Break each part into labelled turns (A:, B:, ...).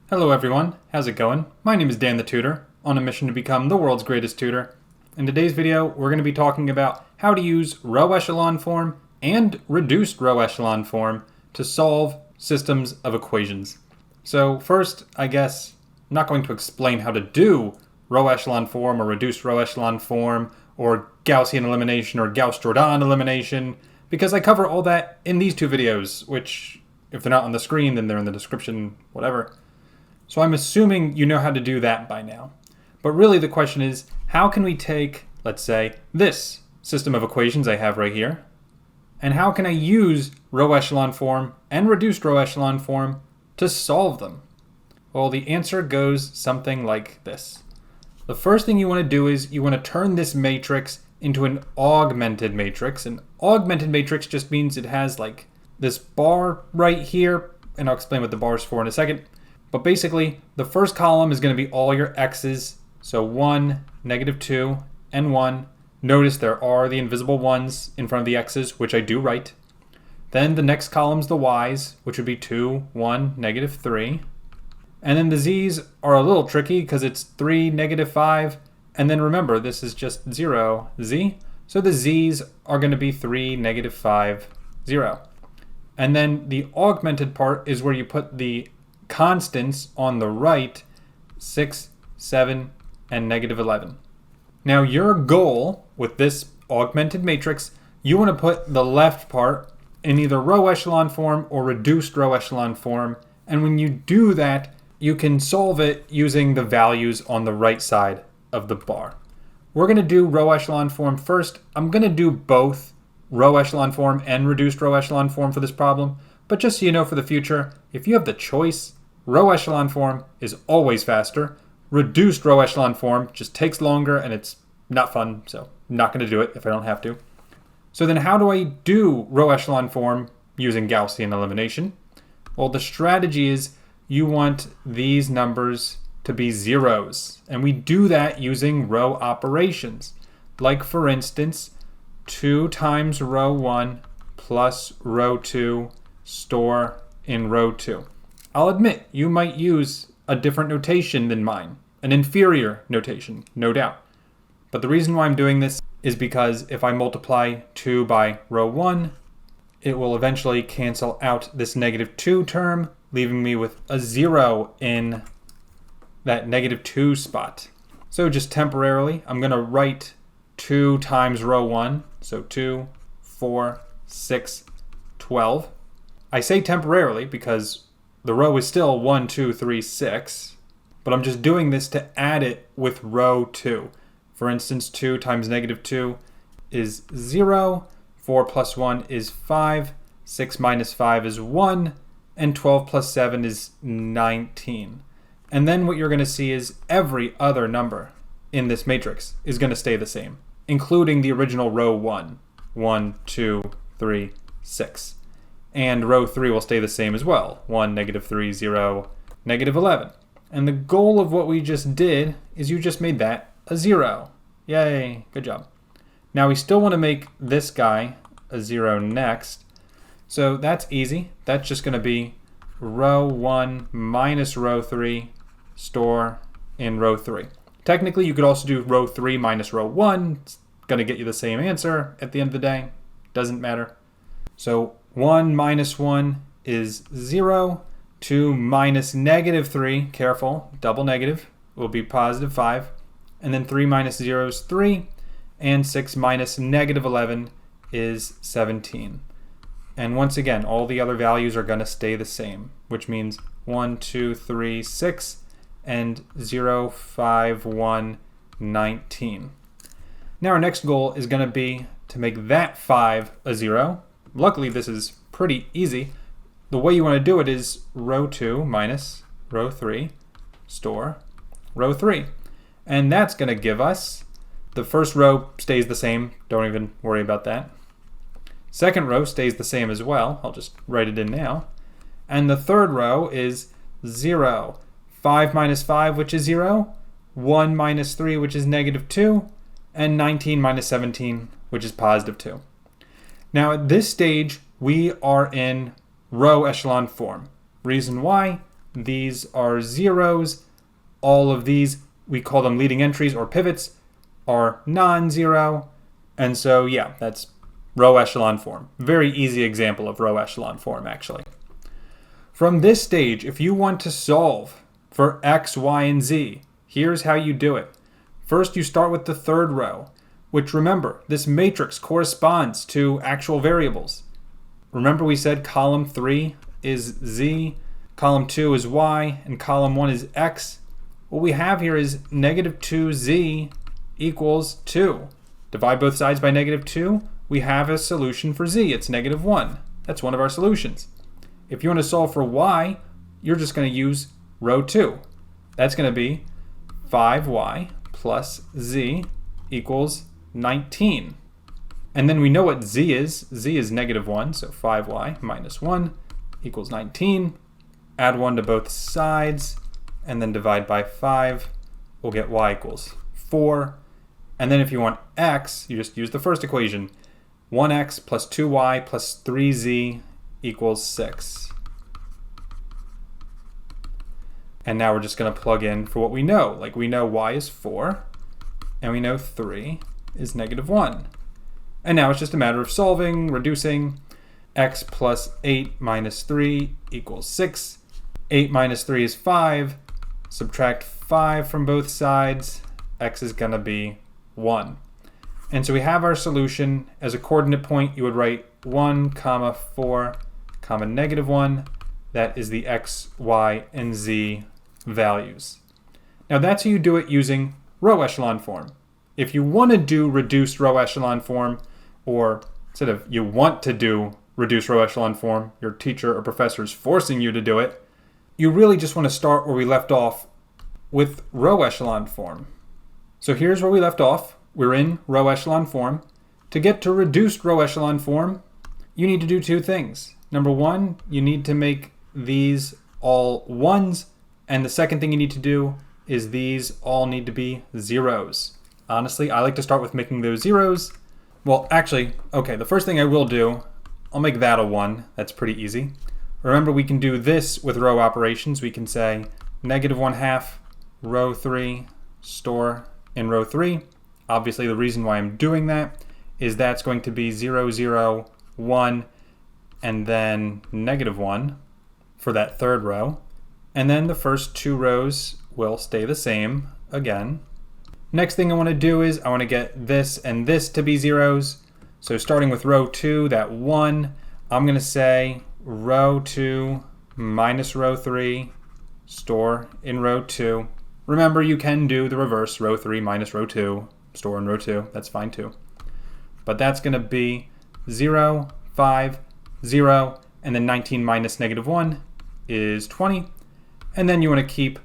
A: Hello everyone, how's it going? My name is Dan the Tutor, on a mission to become the world's greatest tutor. In today's video, we're going to be talking about how to use row echelon form and reduced row echelon form to solve systems of equations. So first, I guess, I'm not going to explain how to do row echelon form or reduced row echelon form or Gaussian elimination or Gauss-Jordan elimination, because I cover all that in these two videos, which, if they're not on the screen, then they're in the description, whatever. So I'm assuming you know how to do that by now. But really the question is, how can we take, let's say, this system of equations I have right here, and how can I use row echelon form and reduced row echelon form to solve them? Well, the answer goes something like this. The first thing you want to do is you want to turn this matrix into an augmented matrix. An augmented matrix just means it has like this bar right here, and I'll explain what the bar is for in a second. But basically, the first column is going to be all your x's. So 1, -2, and 1. Notice there are the invisible ones in front of the x's, which I do write. Then the next column is the y's, which would be 2, 1, -3. And then the z's are a little tricky because it's 3, -5. And then remember, this is just 0, z. So the z's are going to be 3, -5, 0. And then the augmented part is where you put the constants on the right, 6, 7, and -11. Now your goal with this augmented matrix, you want to put the left part in either row echelon form or reduced row echelon form. And when you do that, you can solve it using the values on the right side of the bar. We're going to do row echelon form first. I'm going to do both row echelon form and reduced row echelon form for this problem. But just so you know for the future, if you have the choice, row echelon form is always faster. Reduced row echelon form just takes longer and it's not fun, so I'm not going to do it if I don't have to. So then how do I do row echelon form using Gaussian elimination? Well, the strategy is you want these numbers to be zeros. And we do that using row operations. Like for instance, 2 times row 1 plus row 2 store in row 2. I'll admit, you might use a different notation than mine, an inferior notation, no doubt. But the reason why I'm doing this is because if I multiply 2 by row 1, it will eventually cancel out this -2 term, leaving me with a 0 in that -2 spot. So just temporarily, I'm going to write 2 times row 1, so 2, 4, 6, 12. I say temporarily because the row is still 1, 2, 3, 6, but I'm just doing this to add it with row 2. For instance, 2 times -2 is 0, 4 plus 1 is 5, 6 minus 5 is 1, and 12 plus 7 is 19. And then what you're going to see is every other number in this matrix is going to stay the same, including the original row 1, 1, 2, 3, 6. And row 3 will stay the same as well. 1, -3, 0, -11. And the goal of what we just did is you just made that a 0. Yay, good job. Now we still want to make this guy a 0 next. So that's easy. That's just going to be row 1 minus row 3 store in row 3. Technically, you could also do row 3 minus row 1. It's going to get you the same answer at the end of the day. Doesn't matter. So 1 minus 1 is 0. 2 minus -3, careful, double negative, will be positive 5. And then 3 minus 0 is 3. And 6 minus -11 is 17. And once again, all the other values are going to stay the same, which means 1, 2, 3, 6, and 0, 5, 1, 19. Now our next goal is going to be to make that 5 a 0. Luckily, this is pretty easy. The way you want to do it is row 2 minus row 3 store row 3. And that's going to give us, the first row stays the same. Don't even worry about that. Second row stays the same as well. I'll just write it in now. And the third row is 0. 5 minus 5, which is 0. 1 minus 3, which is -2. And 19 minus 17, which is +2. Now at this stage, we are in row echelon form. Reason why? these are zeros. All of these, we call them leading entries or pivots, are non-zero. And so, yeah, that's row echelon form. Very easy example of row echelon form, actually. From this stage, if you want to solve for x, y, and z, here's how you do it. First, you start with the third row, which, remember, this matrix corresponds to actual variables. Remember we said column 3 is z, column 2 is y, and column 1 is x. What we have here is negative 2z equals 2. Divide both sides by negative 2, we have a solution for z. It's negative 1. That's one of our solutions. If you want to solve for y, you're just going to use row 2. That's going to be 5y plus z equals 19. And then we know what z is. Z is negative 1, so 5y minus 1 equals 19. Add 1 to both sides, and then divide by 5. We'll get y equals 4. And then if you want x, you just use the first equation. 1x plus 2y plus 3z equals 6. And now we're just going to plug in for what we know. Like we know y is 4, and we know 3 is negative 1. And now it's just a matter of solving, reducing. X plus 8 minus 3 equals 6. 8 minus 3 is 5. Subtract 5 from both sides. X is going to be 1. And so we have our solution. As a coordinate point, you would write 1, 4, negative 1. That is the x, y, and z values. Now that's how you do it using row echelon form. If you want to do reduced row echelon form, or instead of you want to do reduced row echelon form, your teacher or professor is forcing you to do it, you really just want to start where we left off with row echelon form. So here's where we left off. We're in row echelon form. To get to reduced row echelon form, you need to do two things. Number one, you need to make these all ones, and the second thing you need to do is these all need to be zeros. Honestly, I like to start with making those zeros. Well, actually, okay, the first thing I will do, I'll make that a 1. That's pretty easy. Remember, we can do this with row operations. We can say negative 1/2, row 3, store in row 3. Obviously, the reason why I'm doing that is that's going to be 0, 0, 1, and then negative 1 for that third row. And then the first two rows will stay the same again. Next thing I want to do is I want to get this and this to be zeros. So starting with row 2, that 1, I'm going to say row 2 minus row 3, store in row 2. Remember, you can do the reverse, row 3 minus row 2, store in row 2. That's fine too. But that's going to be 0, 5, 0, and then 19 minus negative 1 is 20. And then you want to keep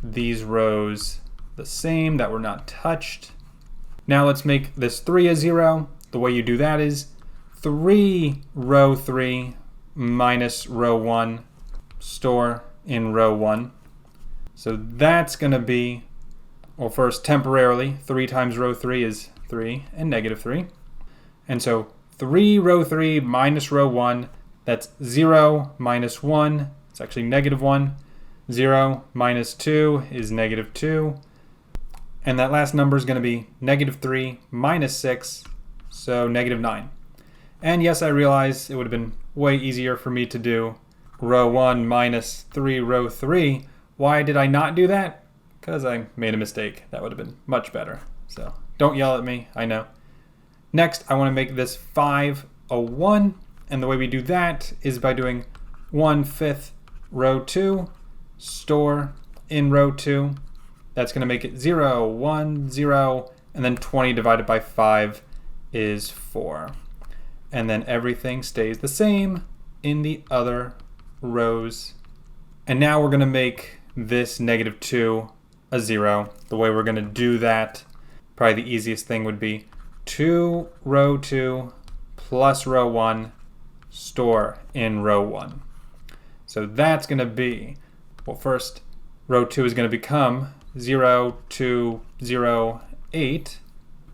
A: these rows the same that were not touched. Now let's make this 3 a 0. The way you do that is 3 row 3 minus row 1, store in row 1. So that's going to be, well, first temporarily, 3 times row 3 is 3 and negative 3. And so 3 row 3 minus row 1, that's 0 minus 1. It's actually negative 1. 0 minus 2 is negative 2. And that last number is going to be negative 3 minus 6, so negative 9. And yes, I realize it would have been way easier for me to do row 1 minus 3 row 3. Why did I not do that? Because I made a mistake. That would have been much better. So don't yell at me, I know. Next, I want to make this 5 a 1. And the way we do that is by doing 1/5 row 2, store in row 2. That's going to make it 0, 1, 0, and then 20 divided by 5 is 4. And then everything stays the same in the other rows. And now we're going to make this negative 2 a 0. The way we're going to do that, probably the easiest thing would be 2 row 2 plus row 1, store in row 1. So that's going to be, well, first row 2 is going to become 0, 2, 0, 8,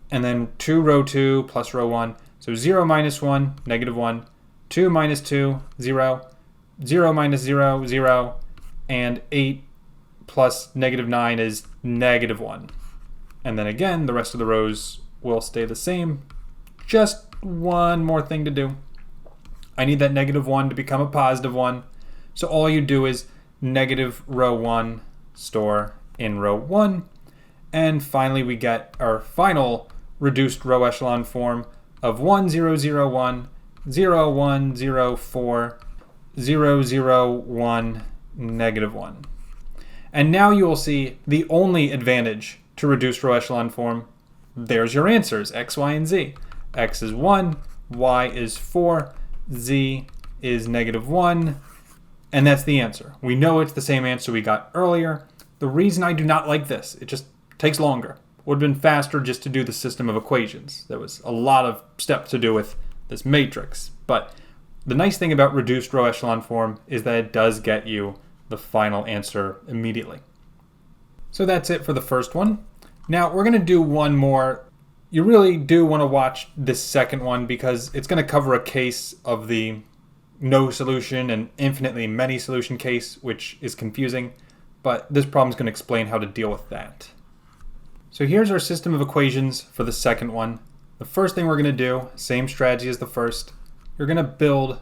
A: and then 2 row 2 plus row 1. So 0 minus 1, negative 1, 2 minus 2, 0, 0 minus 0, 0, and 8 plus negative 9 is negative 1. And then again, the rest of the rows will stay the same. Just one more thing to do. I need that negative 1 to become a positive 1. So all you do is negative row 1 store in row 1. And finally, we get our final reduced row echelon form of 1, 0, 0, 1, 0, 1, 0, 4, 0, 0, 1, negative 1. And now you will see the only advantage to reduced row echelon form. There's your answers, x, y, and z. X is 1, y is 4, z is negative 1, and that's the answer. We know it's the same answer we got earlier. The reason I do not like this, it just takes longer. Would have been faster just to do the system of equations. There was a lot of steps to do with this matrix. But the nice thing about reduced row echelon form is that it does get you the final answer immediately. So that's it for the first one. Now we're going to do one more. You really do want to watch this second one because it's going to cover a case of the no solution and infinitely many solution case, which is confusing, but this problem is going to explain how to deal with that. So here's our system of equations for the second one. The first thing we're going to do, same strategy as the first, you're going to build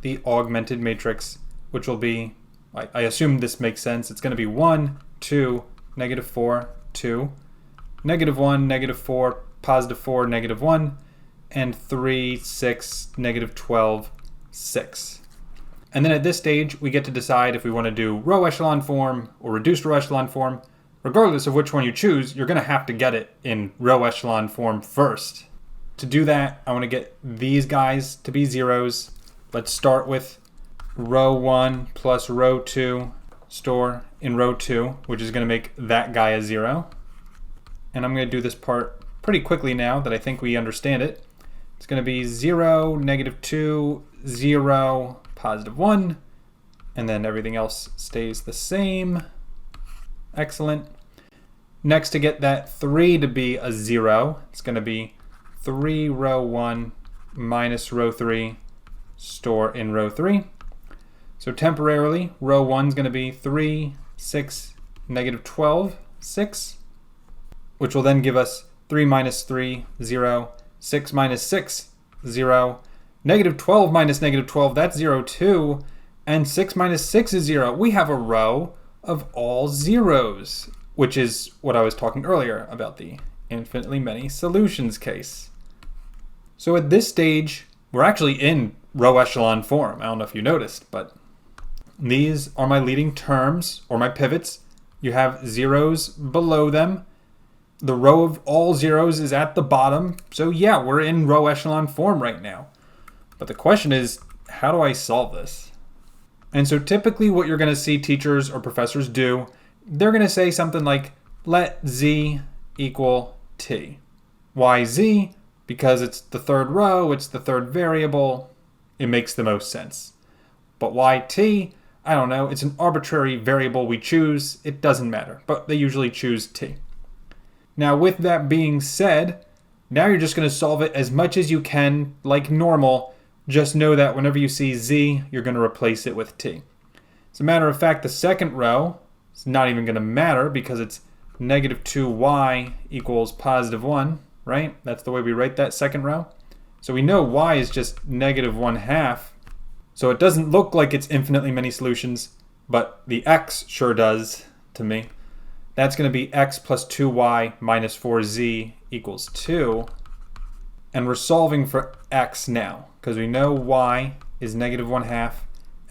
A: the augmented matrix, which will be, I assume this makes sense, it's going to be 1, 2, negative 4, 2, negative 1, negative 4, positive 4, negative 1, and 3, 6, negative 12, 6. And then at this stage, we get to decide if we want to do row echelon form or reduced row echelon form. Regardless of which one you choose, you're going to have to get it in row echelon form first. To do that, I want to get these guys to be zeros. Let's start with row 1 plus row 2 store in row 2, which is going to make that guy a 0. And I'm going to do this part pretty quickly now that I think we understand it. It's going to be 0, negative 2, 0, positive 1, and then everything else stays the same. Excellent. Next, to get that 3 to be a 0, it's going to be 3 row 1 minus row 3 store in row 3. So temporarily, row 1 is going to be 3, 6, negative 12, 6, which will then give us 3 minus 3, 0, 6 minus 6, 0, negative 12 minus negative 12, that's 0 too, and 6 minus 6 is 0. We have a row of all zeros, which is what I was talking earlier about the infinitely many solutions case. So at this stage, we're actually in row echelon form. I don't know if you noticed, but these are my leading terms, or my pivots. You have zeros below them. The row of all zeros is at the bottom. So yeah, we're in row echelon form right now. But the question is, how do I solve this? And so typically what you're going to see teachers or professors do, they're going to say something like, let z equal t. Why z? Because it's the third row, it's the third variable. It makes the most sense. But why t? I don't know. It's an arbitrary variable we choose. It doesn't matter. But they usually choose t. Now with that being said, now you're just going to solve it as much as you can like normal. Just know that whenever you see z, you're going to replace it with t. As a matter of fact, the second row is not even going to matter because it's negative 2y equals positive 1, right? That's the way we write that second row. So we know y is just negative 1/2. So it doesn't look like it's infinitely many solutions, but the x sure does to me. That's going to be x plus 2y minus 4z equals 2. And we're solving for x now, because we know y is negative 1/2,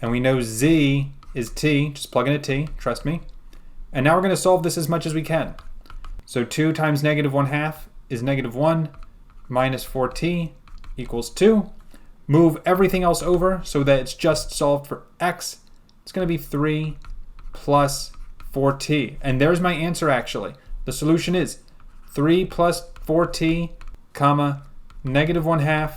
A: and we know z is t. Just plug in a t, trust me. And now we're going to solve this as much as we can. So 2 times negative 1/2 is negative 1 minus 4t equals 2. Move everything else over so that it's just solved for x. It's going to be 3 plus 4t. And there's my answer actually. The solution is 3 plus 4t, comma, negative 1/2,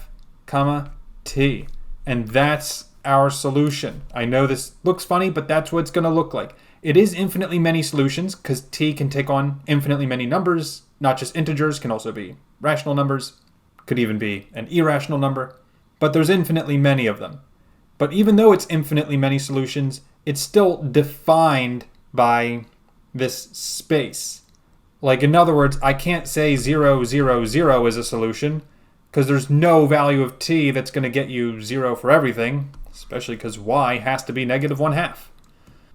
A: comma, t. And that's our solution. I know this looks funny, but that's what it's going to look like. It is infinitely many solutions because t can take on infinitely many numbers, not just integers, can also be rational numbers, could even be an irrational number. But there's infinitely many of them. But even though it's infinitely many solutions, it's still defined by this space. Like, in other words, I can't say 0, 0, 0 is a solution because there's no value of t that's going to get you 0 for everything, especially because y has to be -1/2.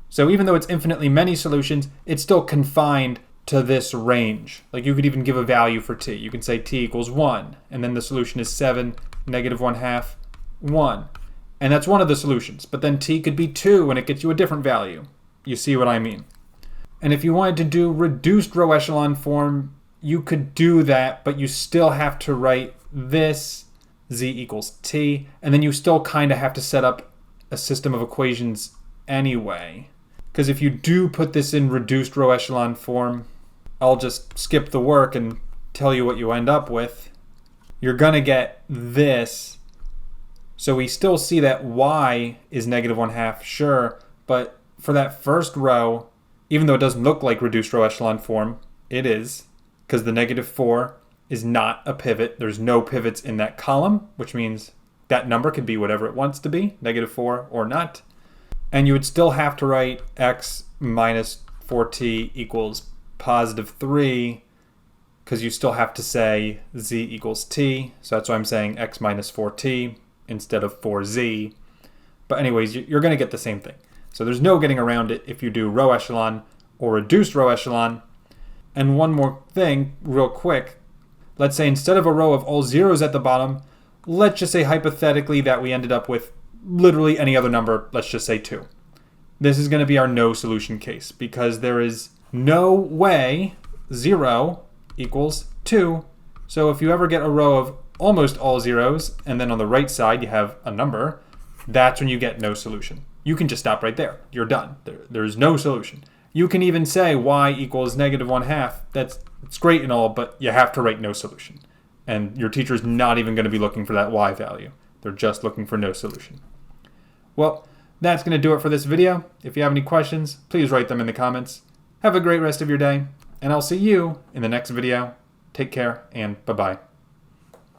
A: So even though it's infinitely many solutions, it's still confined to this range. Like, you could even give a value for t. You can say t equals 1, and then the solution is 7, -1/2, 1. And that's one of the solutions. But then t could be 2, and it gets you a different value. You see what I mean? And if you wanted to do reduced row echelon form, you could do that, but you still have to write this, z equals t, and then you still kind of have to set up a system of equations anyway. Because if you do put this in reduced row echelon form, I'll just skip the work and tell you what you end up with. You're going to get this. So we still see that y is -1/2, sure, but for that first row, even though it doesn't look like reduced row echelon form, it is, because the -4 is not a pivot. There's no pivots in that column, which means that number could be whatever it wants to be, -4 or not. And you would still have to write x minus 4t equals +3, because you still have to say z equals t. So that's why I'm saying x minus 4t instead of 4z. But anyways, you're going to get the same thing. So there's no getting around it if you do row echelon or reduced row echelon. And one more thing, real quick. Let's say instead of a row of all zeros at the bottom, let's just say hypothetically that we ended up with literally any other number, let's just say 2. This is going to be our no solution case because there is no way 0 equals 2. So if you ever get a row of almost all zeros and then on the right side you have a number, that's when you get no solution. You can just stop right there. You're done. There's no solution. You can even say y equals -1/2. It's great and all, but you have to write no solution. And your teacher's not even going to be looking for that y value. They're just looking for no solution. Well, that's going to do it for this video. If you have any questions, please write them in the comments. Have a great rest of your day, and I'll see you in the next video. Take care, and bye-bye.